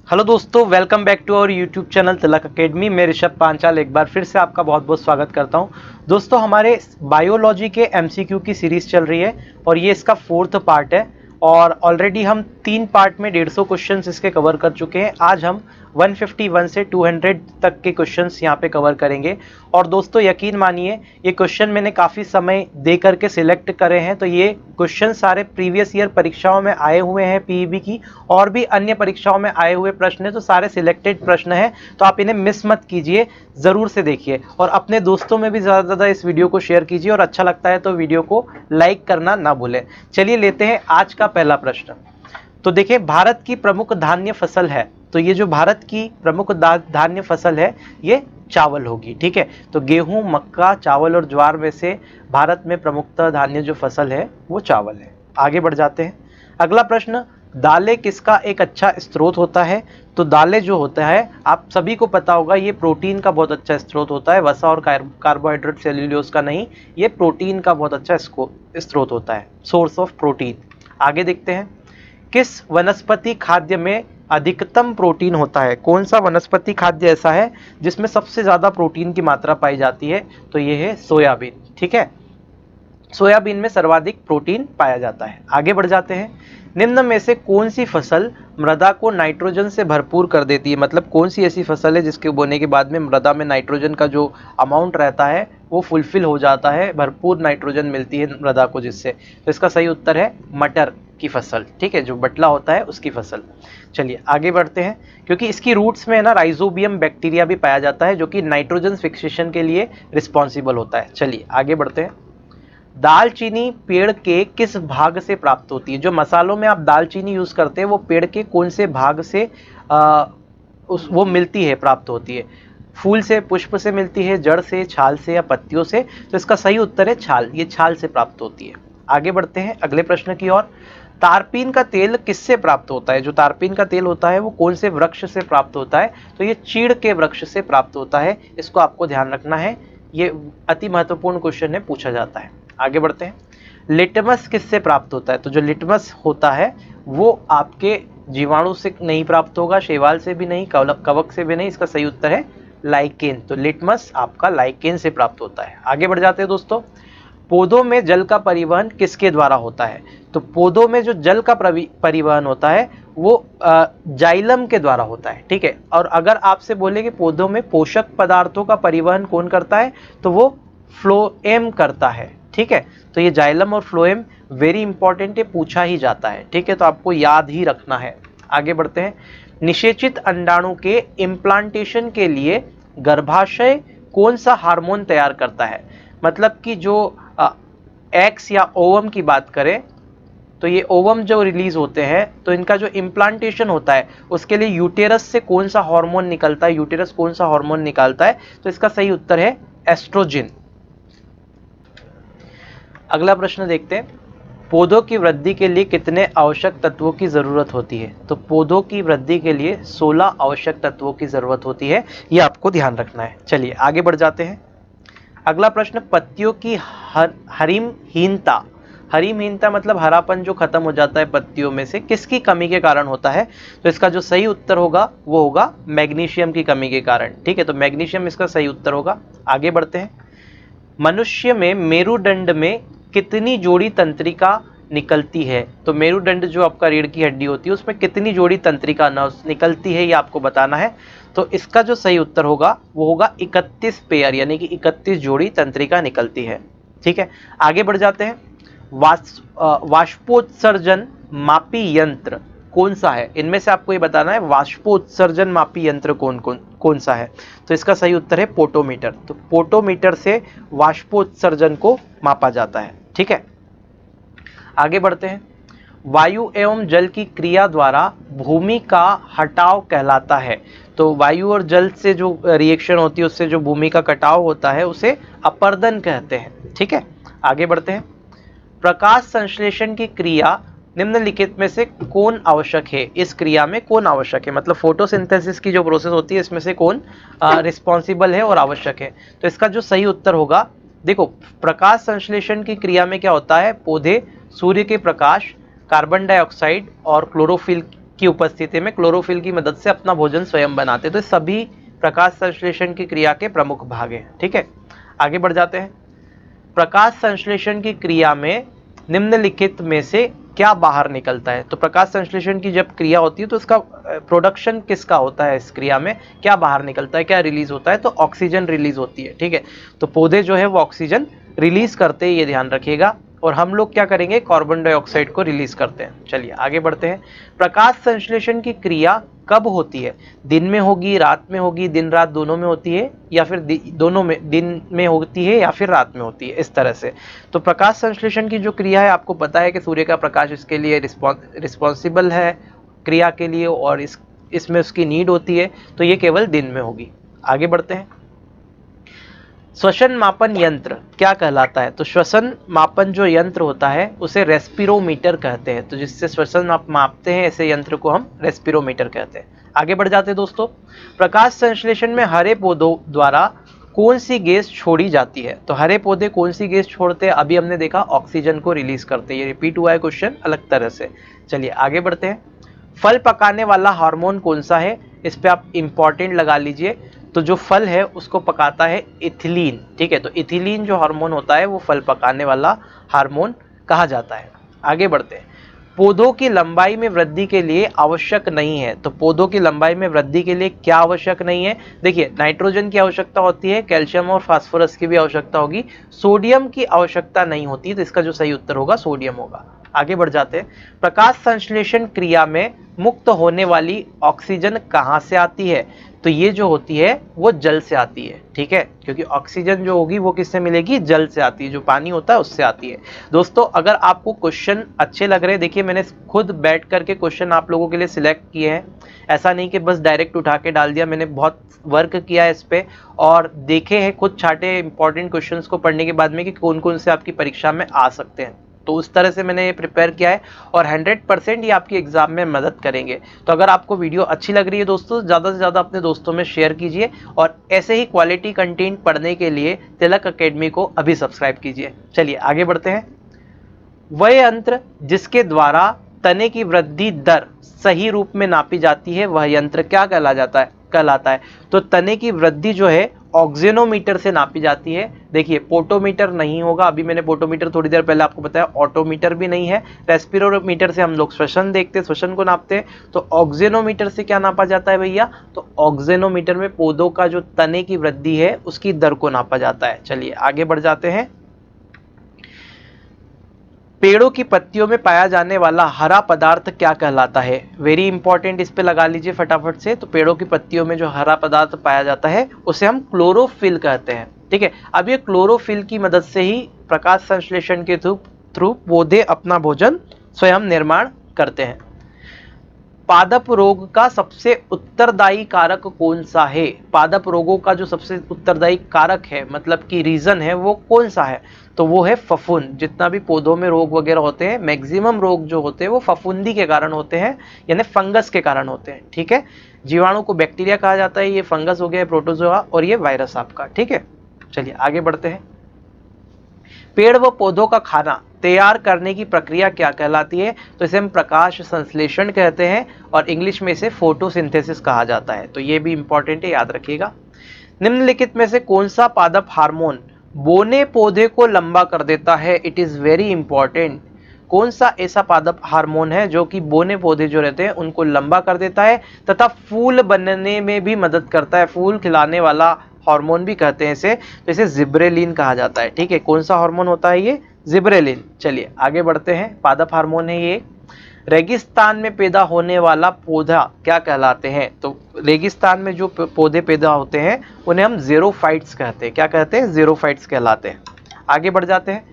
Hello दोस्तों, welcome back to our YouTube channel Tilak academy. मैं ऋषभ पांचाल एक बार फिर से आपका बहुत बहुत स्वागत करता हूं। दोस्तों, हमारे बायोलॉजी के एमसीक्यू की सीरीज़ चल रही है और ये इसका 4th पार्ट है और ऑलरेडी हम 3 पार्ट में 150 क्वेश्चंस इसके कवर कर चुके हैं। आज हम 151 से 200 तक के क्वेश्चंस यहाँ पे कवर करेंगे। और दोस्तों यकीन मानिए, ये क्वेश्चन मैंने काफ़ी समय दे करके सिलेक्ट करे हैं, तो ये क्वेश्चन सारे प्रीवियस ईयर परीक्षाओं में आए हुए हैं, पीईबी की और भी अन्य परीक्षाओं में आए हुए प्रश्न हैं, तो सारे सिलेक्टेड प्रश्न हैं। तो आप इन्हें मिस मत कीजिए, ज़रूर से देखिए और अपने दोस्तों में भी ज़्यादा से ज़्यादा इस वीडियो को शेयर कीजिए और अच्छा लगता है तो वीडियो को लाइक करना ना भूलें। चलिए लेते हैं आज का पहला प्रश्न। तो देखिए, भारत की प्रमुख धान्य फसल है, तो ये जो भारत की प्रमुख धान्य फसल है ये चावल होगी। ठीक है, तो गेहूं, मक्का, चावल और ज्वार में से भारत में प्रमुखतः धान्य जो फसल है वो चावल है। आगे बढ़ जाते हैं। अगला प्रश्न, दालें किसका एक अच्छा स्रोत होता है? तो दालें जो होता है, आप सभी को पता होगा, ये प्रोटीन का बहुत अच्छा स्रोत होता है, वसा और कार्बोहाइड्रेट, सेल्यूलोज का नहीं, ये प्रोटीन का बहुत अच्छा स्रोत होता है, सोर्स ऑफ प्रोटीन। आगे देखते हैं, किस वनस्पति खाद्य में अधिकतम प्रोटीन होता है? कौन सा वनस्पति खाद्य ऐसा है जिसमें सबसे ज्यादा प्रोटीन की मात्रा पाई जाती है? तो ये है सोयाबीन। ठीक है, सोयाबीन में सर्वाधिक प्रोटीन पाया जाता है। आगे बढ़ जाते हैं। निम्न में से कौन सी फसल मृदा को नाइट्रोजन से भरपूर कर देती है? मतलब कौन सी ऐसी फसल है जिसके बोने के बाद में मृदा में नाइट्रोजन का जो अमाउंट रहता है वो फुलफिल हो जाता है, भरपूर नाइट्रोजन मिलती है मृदा को, जिससे। तो इसका सही उत्तर है मटर की फसल। ठीक है, जो बटला होता है उसकी फसल। चलिए आगे बढ़ते हैं। क्योंकि इसकी रूट्स में ना राइजोबियम बैक्टीरिया भी पाया जाता है जो कि नाइट्रोजन फिक्सेशन के लिए रिस्पॉन्सिबल होता है। चलिए आगे बढ़ते हैं। दालचीनी पेड़ के किस भाग से प्राप्त होती है? जो मसालों में आप दालचीनी यूज करते हैं वो पेड़ के कौन से भाग से वो मिलती है, प्राप्त होती है? फूल से, पुष्प से मिलती है, जड़ से, छाल से या पत्तियों से? तो इसका सही उत्तर है छाल, ये छाल से प्राप्त होती है। आगे बढ़ते हैं अगले प्रश्न की ओर। तारपीन का तेल किससे प्राप्त होता है? जो तारपीन का तेल होता है वो कौन से वृक्ष से प्राप्त होता है? तो ये चीड़ के वृक्ष से प्राप्त होता है, इसको आपको ध्यान रखना है, ये अति महत्वपूर्ण क्वेश्चन है, पूछा जाता है। आगे बढ़ते हैं। लिटमस किससे प्राप्त होता है? तो जो लिटमस होता है वो आपके जीवाणु से नहीं प्राप्त होगा, शैवाल से भी नहीं, कवक से भी नहीं, इसका सही उत्तर है लाइकेन। तो लिटमस आपका लाइकेन से प्राप्त होता है। आगे बढ़ जाते हैं दोस्तों। पौधों में जल का परिवहन किसके द्वारा होता है? तो पौधों में जो जल का परिवहन होता है वो जाइलम के द्वारा होता है। ठीक है, और अगर आपसे बोले कि पौधों में पोषक पदार्थों का परिवहन कौन करता है, तो वो फ्लोएम करता है। ठीक है, तो ये जाइलम और फ्लोएम वेरी इंपॉर्टेंट है, पूछा ही जाता है। ठीक है, तो आपको याद ही रखना है। आगे बढ़ते हैं। निषेचित अंडाणु के इम्प्लांटेशन के लिए गर्भाशय कौन सा हार्मोन तैयार करता है? मतलब कि जो एक्स या ओवम की बात करें, तो ये ओवम जो रिलीज होते हैं, तो इनका जो इम्प्लांटेशन होता है उसके लिए यूटेरस से कौन सा हार्मोन निकलता है? यूटेरस कौन सा हार्मोन निकालता है? तो इसका सही उत्तर है एस्ट्रोजन। अगला प्रश्न देखते हैं। पौधों की वृद्धि के लिए कितने आवश्यक तत्वों की जरूरत होती है? तो पौधों की वृद्धि के लिए 16 आवश्यक तत्वों की जरूरत होती है, ये आपको ध्यान रखना है। चलिए आगे बढ़ जाते हैं। अगला प्रश्न, पत्तियों की हरिमहीनता, हरिमहीनता मतलब हरापन जो खत्म हो जाता है पत्तियों में से, किसकी कमी के कारण होता है? तो इसका जो सही उत्तर होगा वो होगा मैग्नीशियम की कमी के कारण। ठीक है, तो मैग्नीशियम इसका सही उत्तर होगा। आगे बढ़ते हैं। मनुष्य में मेरुदंड में कितनी जोड़ी तंत्रिका निकलती है? तो मेरुदंड जो आपका रीढ़ की हड्डी होती है उसमें कितनी जोड़ी तंत्रिका निकलती है, ये आपको बताना है। तो इसका जो सही उत्तर होगा वो होगा 31 पेयर, यानी कि 31 जोड़ी तंत्रिका निकलती है। ठीक है, आगे बढ़ जाते हैं। वाष्पोत्सर्जन मापी यंत्र कौन सा है? इनमें से आपको ये बताना है वाष्पोत्सर्जन मापी यंत्र कौन सा है? तो इसका सही उत्तर है पोटोमीटर। तो पोटोमीटर से वाष्पोत्सर्जन को मापा जाता है। ठीक है, आगे बढ़ते हैं। वायु एवं जल की क्रिया द्वारा भूमि का हटाव कहलाता है। तो वायु और जल से जो रिएक्शन होती है उससे जो भूमि का कटाव होता है उसे अपर्दन कहते हैं। ठीक है, आगे बढ़ते हैं। प्रकाश संश्लेषण की क्रिया निम्नलिखित में से कौन आवश्यक है? इस क्रिया में कौन आवश्यक है? मतलब फोटोसिंथेसिस की जो प्रोसेस होती है इसमें से कौन रिस्पॉन्सिबल है और आवश्यक है? तो इसका जो सही उत्तर होगा, देखो, प्रकाश संश्लेषण की क्रिया में क्या होता है, पौधे सूर्य के प्रकाश, कार्बन डाइऑक्साइड और क्लोरोफिल की उपस्थिति में क्लोरोफिल की मदद से अपना भोजन स्वयं बनाते हैं। तो सभी प्रकाश संश्लेषण की क्रिया के प्रमुख भाग हैं। ठीक है, आगे बढ़ जाते हैं। प्रकाश संश्लेषण की क्रिया में निम्नलिखित में से क्या बाहर निकलता है? तो प्रकाश संश्लेषण की जब क्रिया होती है तो उसका प्रोडक्शन किसका होता है? इस क्रिया में क्या बाहर निकलता है, क्या रिलीज होता है? तो ऑक्सीजन रिलीज होती है। ठीक है, तो पौधे जो है वो ऑक्सीजन रिलीज करते हैं, ये ध्यान रखिएगा, और हम लोग क्या करेंगे, कार्बन डाइऑक्साइड को रिलीज करते हैं। चलिए आगे बढ़ते हैं। प्रकाश संश्लेषण की क्रिया कब होती है? दिन में होगी, रात में होगी, दिन रात दोनों में होती है, या फिर दोनों में, दिन में होती है या फिर रात में होती है, इस तरह से। तो प्रकाश संश्लेषण की जो क्रिया है, आपको पता है कि सूर्य का प्रकाश इसके लिए रिस्पॉन्सिबल है क्रिया के लिए, और इसमें उसकी नीड होती है, तो ये केवल दिन में होगी। आगे बढ़ते हैं। श्वसन मापन यंत्र क्या कहलाता है? तो श्वसन मापन जो यंत्र होता है उसे रेस्पिरोमीटर कहते हैं। तो जिससे श्वसन आप मापते हैं, ऐसे यंत्र को हम रेस्पिरोमीटर कहते हैं। आगे बढ़ जाते हैं दोस्तों। प्रकाश संश्लेषण में हरे पौधों द्वारा कौन सी गैस छोड़ी जाती है? तो हरे पौधे कौन सी गैस छोड़ते हैं? अभी हमने देखा ऑक्सीजन को रिलीज करते हैं। ये रिपीट हुआ है क्वेश्चन अलग तरह से। चलिए आगे बढ़ते हैं। फल पकाने वाला हार्मोन कौन सा है? इस पे आप इंपॉर्टेंट लगा लीजिए। तो जो फल है उसको पकाता है इथिलीन। ठीक है, तो इथिलीन जो हार्मोन होता है वो फल पकाने वाला हार्मोन कहा जाता है। आगे बढ़ते हैं। पौधों की लंबाई में वृद्धि के लिए आवश्यक नहीं है। तो पौधों की लंबाई में वृद्धि के लिए क्या आवश्यक नहीं है? देखिए, नाइट्रोजन की आवश्यकता होती है, कैल्शियम और फास्फोरस की भी आवश्यकता होगी, सोडियम की आवश्यकता नहीं होती। तो इसका जो सही उत्तर होगा सोडियम होगा। आगे बढ़ जाते हैं। प्रकाश संश्लेषण क्रिया में मुक्त होने वाली ऑक्सीजन कहाँ से आती है? तो ये जो होती है वो जल से आती है। ठीक है, क्योंकि ऑक्सीजन जो होगी वो किससे मिलेगी? जल से आती है, जो पानी होता है उससे आती है। दोस्तों, अगर आपको क्वेश्चन अच्छे लग रहे हैं, देखिए मैंने खुद बैठ करके क्वेश्चन आप लोगों के लिए सिलेक्ट किए हैं। ऐसा नहीं कि बस डायरेक्ट उठा के डाल दिया, मैंने बहुत वर्क किया है इस पे, और देखे हैं, खुद छाटे इंपॉर्टेंट क्वेश्चंस को पढ़ने के बाद में कि कौन कौन से आपकी परीक्षा में आ सकते हैं। तो उस तरह से मैंने ये प्रिपेयर किया है, और 100% ये आपकी एग्जाम में मदद करेंगे। तो अगर आपको वीडियो अच्छी लग रही है दोस्तों, ज़्यादा से ज़्यादा अपने दोस्तों में शेयर कीजिए, और ऐसे ही क्वालिटी कंटेंट पढ़ने के लिए तिलक एकेडमी को अभी सब्सक्राइब कीजिए। चलिए आगे बढ़ते हैं। वह यंत्र जिसके द्वारा तने की वृद्धि दर सही रूप में नापी जाती है, वह यंत्र क्या कहलाता है? तो तने की वृद्धि जो है ऑक्सीनोमीटर से नापी जाती है। देखिए, पोटोमीटर नहीं होगा, अभी मैंने पोटोमीटर थोड़ी देर पहले आपको बताया, ऑटोमीटर भी नहीं है। रेस्पिरोमीटर से हम लोग श्वसन देखते हैं, श्वसन को नापते हैं। तो ऑक्सीनोमीटर से क्या नापा जाता है भैया? तो ऑक्सीनोमीटर में पौधों का जो तने की वृद्धि है उसकी दर को नापा जाता है। चलिए आगे बढ़ जाते हैं। पेड़ों की पत्तियों में पाया जाने वाला हरा पदार्थ क्या कहलाता है? वेरी इंपॉर्टेंट, इस पे लगा लीजिए फटाफट से। तो पेड़ों की पत्तियों में जो हरा पदार्थ पाया जाता है उसे हम क्लोरोफिल कहते हैं। ठीक है, अब ये क्लोरोफिल की मदद से ही प्रकाश संश्लेषण के थ्रू पौधे अपना भोजन स्वयं निर्माण करते हैं। पादप रोग का सबसे उत्तरदायी कारक कौन सा है? पादप रोगों का जो सबसे उत्तरदायी कारक है, मतलब कि रीजन है, वो कौन सा है? तो वो है फफूंद। जितना भी पौधों में रोग वगैरह होते हैं, मैक्सिमम रोग जो होते हैं वो फफूंदी के कारण होते हैं, यानी फंगस के कारण होते हैं। ठीक है, जीवाणु को बैक्टीरिया कहा जाता है, ये फंगस हो गया प्रोटोजोआ, और ये वायरस आपका। ठीक है, चलिए आगे बढ़ते हैं। पेड़ व पौधों का खाना तैयार करने की प्रक्रिया क्या कहलाती है? तो इसे हम प्रकाश संश्लेषण कहते हैं, और इंग्लिश में इसे फोटोसिंथेसिस कहा जाता है। तो ये भी इंपॉर्टेंट है, याद रखिएगा। निम्नलिखित में से कौन सा पादप हार्मोन बोने पौधे को लंबा कर देता है? It is very important. कौन सा ऐसा पादप हार्मोन है जो कि बोने पौधे जो रहते हैं उनको लंबा कर देता है, तथा फूल बनने में भी मदद करता है? फूल खिलाने वाला हार्मोन भी कहते हैं इसे। तो इसे जिब्रेलिन कहा जाता है। ठीक है, कौन सा हार्मोन होता है ये? जिब्रेलिन। चलिए आगे बढ़ते हैं। पादप हार्मोन है ये। रेगिस्तान में पैदा होने वाला पौधा क्या कहलाते हैं? तो रेगिस्तान में जो पौधे पैदा होते हैं उन्हें हम ज़ेरोफाइट्स कहते हैं। क्या कहते हैं? ज़ेरोफाइट्स कहलाते हैं। आगे बढ़ जाते हैं।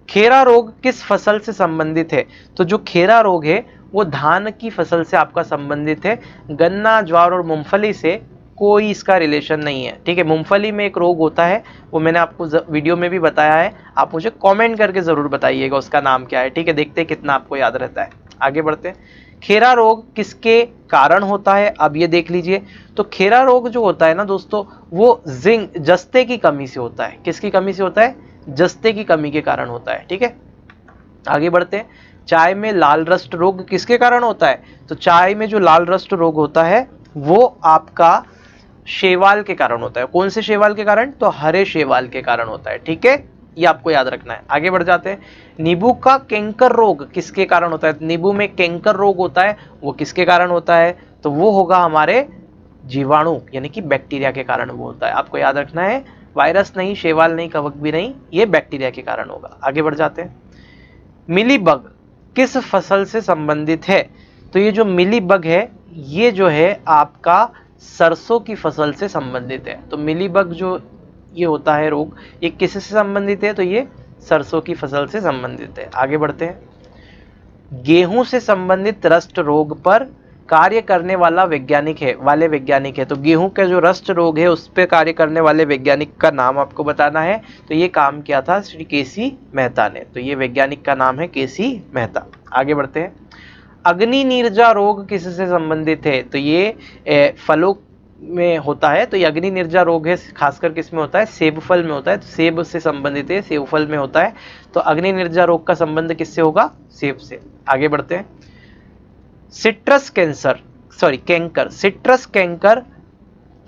खेरा रोग किस फसल से संबंधित है? तो जो खेरा रोग है वो धान की फसल से आपका संबंधित है। गन्ना, ज्वार और मूंगफली से कोई इसका रिलेशन नहीं है। ठीक है, मूंगफली में एक रोग होता है, वो मैंने आपको वीडियो में भी बताया है, आप मुझे कमेंट करके ज़रूर बताइएगा उसका नाम क्या है। ठीक है, देखते हैं कितना आपको याद रहता है। आगे बढ़ते हैं। खेरा रोग किसके कारण होता है? अब ये देख लीजिए। तो खेरा रोग जो होता है ना दोस्तों, वो जिंक, जस्ते की कमी से होता है। किसकी कमी से होता है? जस्ते की कमी के कारण होता है। ठीक है, आगे बढ़ते हैं। चाय में लाल रस्ट रोग किसके कारण होता है? तो चाय में जो लाल रस्ट रोग होता है वो आपका शैवाल के कारण होता है। कौन से शैवाल के कारण? तो हरे शैवाल के कारण होता है। ठीक है, ये आपको याद रखना है। आगे बढ़ जाते हैं। नींबू का कैंकर रोग किसके कारण होता है? नींबू में कैंकर रोग होता है, वो किसके कारण होता है? तो वो होगा हमारे जीवाणु यानी कि बैक्टीरिया के कारण वो होता है। आपको याद रखना है, वायरस नहीं, शैवाल नहीं, कवक भी नहीं, ये बैक्टीरिया के कारण होगा। आगे बढ़ जाते हैं। मिलीबग किस फसल से संबंधित है? तो ये जो मिलीबग है ये जो है आपका सरसों की फसल से संबंधित है। तो मिलीबग जो ये होता है रोग, ये किससे संबंधित है? तो ये सरसों की फसल से संबंधित है। आगे बढ़ते हैं। गेहूं से संबंधित रस्ट रोग पर कार्य करने वैज्ञानिक है। तो गेहूं का जो रस्ट रोग है उस पर कार्य करने वाले वैज्ञानिक का नाम आपको बताना है। तो ये काम किया था श्री केसी मेहता ने। तो ये वैज्ञानिक का नाम है केसी मेहता। आगे बढ़ते हैं। अग्नि नीरजा रोग किससे संबंधित है? तो ये फलों में होता है। तो ये अग्नि निर्जा रोग है, खासकर किस में होता है? सेब फल में होता है। तो सेब से संबंधित है, सेब फल में होता है। तो अग्नि निर्जा रोग का संबंध किससे होगा? सेब से। आगे बढ़ते हैं। कैंकर, सिट्रस कैंकर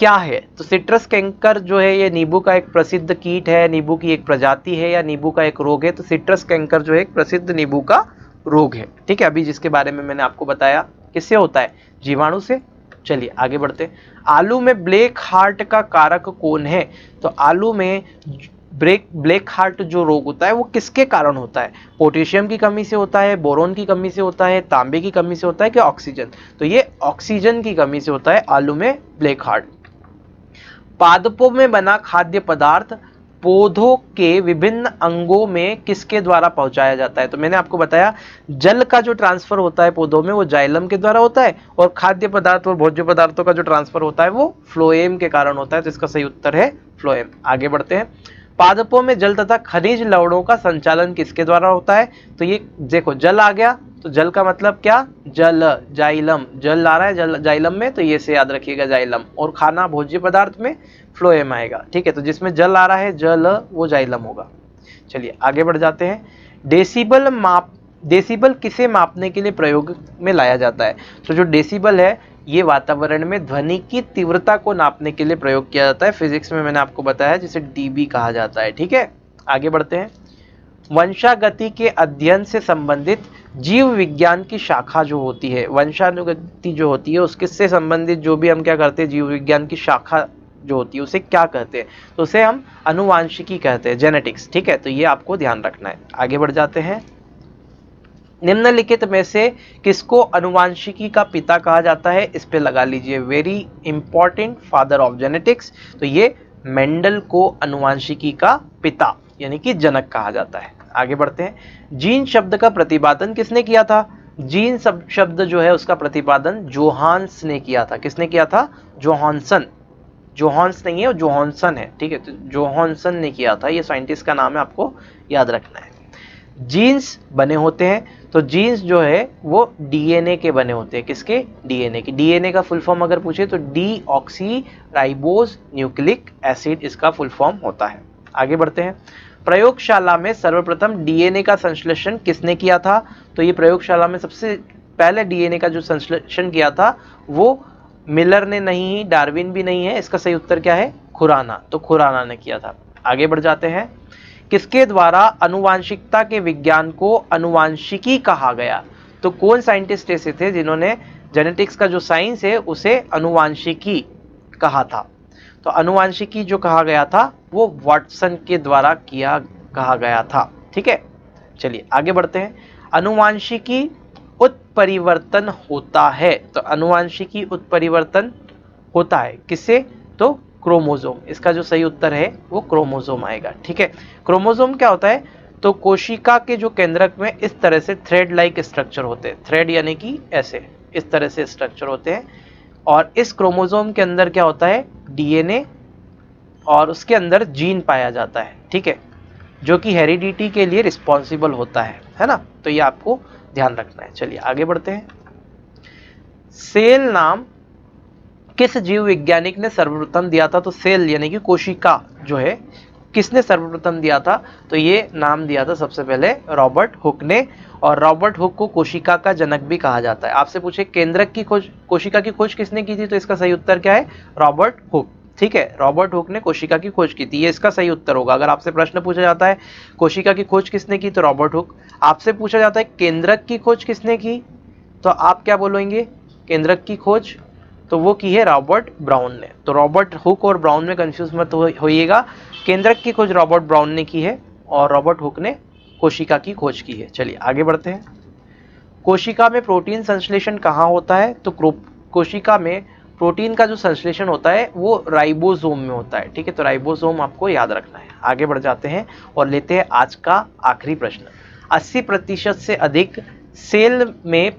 क्या है? तो सिट्रस कैंकर जो है ये नींबू का एक प्रसिद्ध कीट है, नींबू की एक प्रजाति है या नींबू का एक रोग है। तो सिट्रस कैंकर जो है एक प्रसिद्ध नींबू का रोग है। ठीक है, अभी जिसके बारे में मैंने आपको बताया, किससे होता है? जीवाणु से। चलिए आगे बढ़ते हैं। आलू में ब्लैक हार्ट का कारक कौन है? तो आलू में ब्लैक हार्ट जो रोग होता है वो किसके कारण होता है? पोटेशियम की कमी से होता है, बोरोन की कमी से होता है, तांबे की कमी से होता है कि ऑक्सीजन? तो ये ऑक्सीजन की कमी से होता है आलू में ब्लैक हार्ट। पादपों में बना खाद्य पदार्थ पौधों के विभिन्न अंगों में किसके द्वारा पहुंचाया जाता है? तो मैंने आपको बताया जल का जो ट्रांसफर होता है पौधों में वो जाइलम के द्वारा होता है, और खाद्य पदार्थ और भोज्य पदार्थों का जो ट्रांसफर होता है वो फ्लोएम के कारण होता है। तो इसका सही उत्तर है फ्लोएम। आगे बढ़ते हैं। पादपों में जल तथा खनिज लवणों का संचालन किसके द्वारा होता है? तो ये देखो, जल आ गया तो जल का मतलब क्या? जल, जाइलम, जल आ रहा है जल जाइलम में, तो ये से याद रखिएगा जाइलम। और खाना भोज्य पदार्थ में फ्लोएम आएगा। ठीक है, तो जिसमें जल आ रहा है जल, वो जाइलम होगा। चलिए आगे बढ़ जाते हैं। डेसिबल किसे मापने के लिए प्रयोग में लाया जाता है? तो जो डेसिबल है ये वातावरण में ध्वनि की तीव्रता को नापने के लिए प्रयोग किया जाता है। फिजिक्स में मैंने आपको बताया जिसे डीबी कहा जाता है। ठीक है, आगे बढ़ते हैं। वंशागति के अध्ययन से संबंधित जीव विज्ञान की शाखा जो होती है, वंशानुगति जो होती है उसके से संबंधित जो भी हम क्या करते हैं, जीव विज्ञान की शाखा जो होती है उसे क्या कहते हैं? तो उसे हम अनुवांशिकी कहते हैं, जेनेटिक्स। ठीक है, तो ये आपको ध्यान रखना है। आगे बढ़ जाते हैं। निम्नलिखित में से किसको अनुवांशिकी का पिता कहा जाता है? इस पे लगा लीजिए very important, father of genetics. तो ये मेंडल को अनुवांशिकी का पिता यानी कि जनक कहा जाता है। आगे बढ़ते हैं। जीन शब्द का प्रतिपादन किसने किया था? जीन शब्द जो है उसका प्रतिपादन जोहान्स ने किया था। किसने किया था? जोहानसन। जोहान्स नहीं है, जोहानसन है। ठीक है, तो जोहानसन ने किया था। ये साइंटिस्ट का नाम है, आपको याद रखना है। जीन्स बने होते हैं, तो जीन्स जो है वो डीएनए के बने होते हैं। किसके? डीएनए के। डीएनए का फुल फॉर्म अगर पूछे तो D oxy ribose nucleic acid इसका फुल फॉर्म होता है। आगे बढ़ते हैं। प्रयोगशाला में सर्वप्रथम डीएनए का संश्लेषण किसने किया था? तो ये प्रयोगशाला में सबसे पहले डीएनए का जो संश्लेषण किया था वो मिलर ने नहीं, डार्विन भी नहीं है। इसका सही उत्तर क्या है? खुराना। तो खुराना ने किया था। आगे बढ़ जाते हैं। किसके द्वारा अनुवांशिकता के विज्ञान को अनुवांशिकी कहा गया? तो कौन साइंटिस्ट ऐसे थे जिन्होंने जेनेटिक्स का जो साइंस है उसे अनुवांशिकी कहा था? तो अनुवांशिकी जो कहा गया था वो वाटसन के द्वारा कहा गया था। ठीक है, चलिए आगे बढ़ते हैं। अनुवांशिकी उत्परिवर्तन होता है, तो अनुवांशिकी उत्परिवर्तन होता है किससे? तो क्रोमोसोम। इसका जो सही उत्तर है वो क्रोमोसोम आएगा। ठीक है, क्रोमोसोम क्या होता है? तो कोशिका के जो केंद्रक में इस तरह से थ्रेड लाइक स्ट्रक्चर होते हैं। थ्रेड यानी कि ऐसे इस तरह से स्ट्रक्चर होते हैं, और इस क्रोमोसोम के अंदर क्या होता है? डीएनए, और उसके अंदर जीन पाया जाता है। ठीक है, जो कि हेरिडिटी के लिए रिस्पॉन्सिबल होता है ना? तो ये आपको ध्यान रखना है। चलिए आगे बढ़ते हैं। सेल नाम किस जीव वैज्ञानिक ने सर्वप्रथम दिया था? तो सेल यानी कि कोशिका जो है किसने सर्वप्रथम दिया था? तो ये नाम दिया था सबसे पहले रॉबर्ट हुक ने, और रॉबर्ट हुक को कोशिका का जनक भी कहा जाता है। आपसे पूछे केंद्रक की खोज, कोशिका की खोज किसने की थी? तो इसका सही उत्तर क्या है? Robert Hooke. ठीक है, रॉबर्ट हुक ने कोशिका की खोज की थी, ये इसका सही उत्तर होगा। अगर आपसे प्रश्न पूछा जाता है कोशिका की खोज किसने की, तो रॉबर्ट हुक। आपसे पूछा जाता है केंद्रक की खोज किसने की, तो आप क्या बोलेंगे? केंद्रक की खोज तो वो की है रॉबर्ट ब्राउन ने। तो रॉबर्ट हुक और ब्राउन में कंफ्यूज मत होइएगा, केंद्रक की खोज रॉबर्ट ब्राउन ने की है और रॉबर्ट हुक ने कोशिका की खोज की है। चलिए आगे बढ़ते हैं। कोशिका में प्रोटीन संश्लेषण कहाँ होता है? तो कोशिका में प्रोटीन का जो संश्लेषण होता है वो राइबोसोम में होता है। ठीक है, तो राइबोसोम आपको याद रखना है। आगे बढ़ जाते हैं और लेते हैं आज का आखिरी प्रश्न। 80% से अधिक सेल में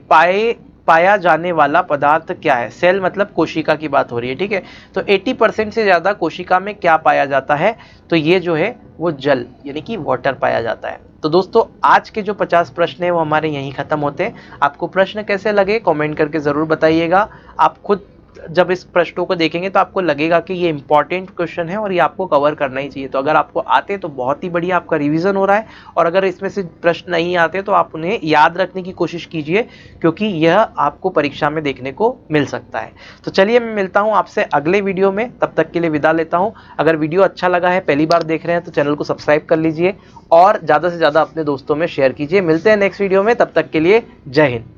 पाया जाने वाला पदार्थ क्या है? सेल मतलब कोशिका की बात हो रही है। ठीक है, तो 80% से ज्यादा कोशिका में क्या पाया जाता है? तो ये जो है वो जल यानी कि वाटर पाया जाता है। तो दोस्तों आज के जो 50 प्रश्न है वो हमारे यहीं खत्म होते हैं। आपको प्रश्न कैसे लगे कमेंट करके जरूर बताइएगा। आप खुद जब इस प्रश्नों को देखेंगे तो आपको लगेगा कि ये इंपॉर्टेंट क्वेश्चन है और ये आपको कवर करना ही चाहिए। तो अगर आपको आते तो बहुत ही बढ़िया, आपका रिवीजन हो रहा है। और अगर इसमें से प्रश्न नहीं आते तो आप उन्हें याद रखने की कोशिश कीजिए, क्योंकि यह आपको परीक्षा में देखने को मिल सकता है। तो चलिए मैं मिलता हूं आपसे अगले वीडियो में, तब तक के लिए विदा लेता हूं। अगर वीडियो अच्छा लगा है, पहली बार देख रहे हैं, तो चैनल को सब्सक्राइब कर लीजिए और ज़्यादा से ज़्यादा अपने दोस्तों में शेयर कीजिए। मिलते हैं नेक्स्ट वीडियो में, तब तक के लिए जय हिंद।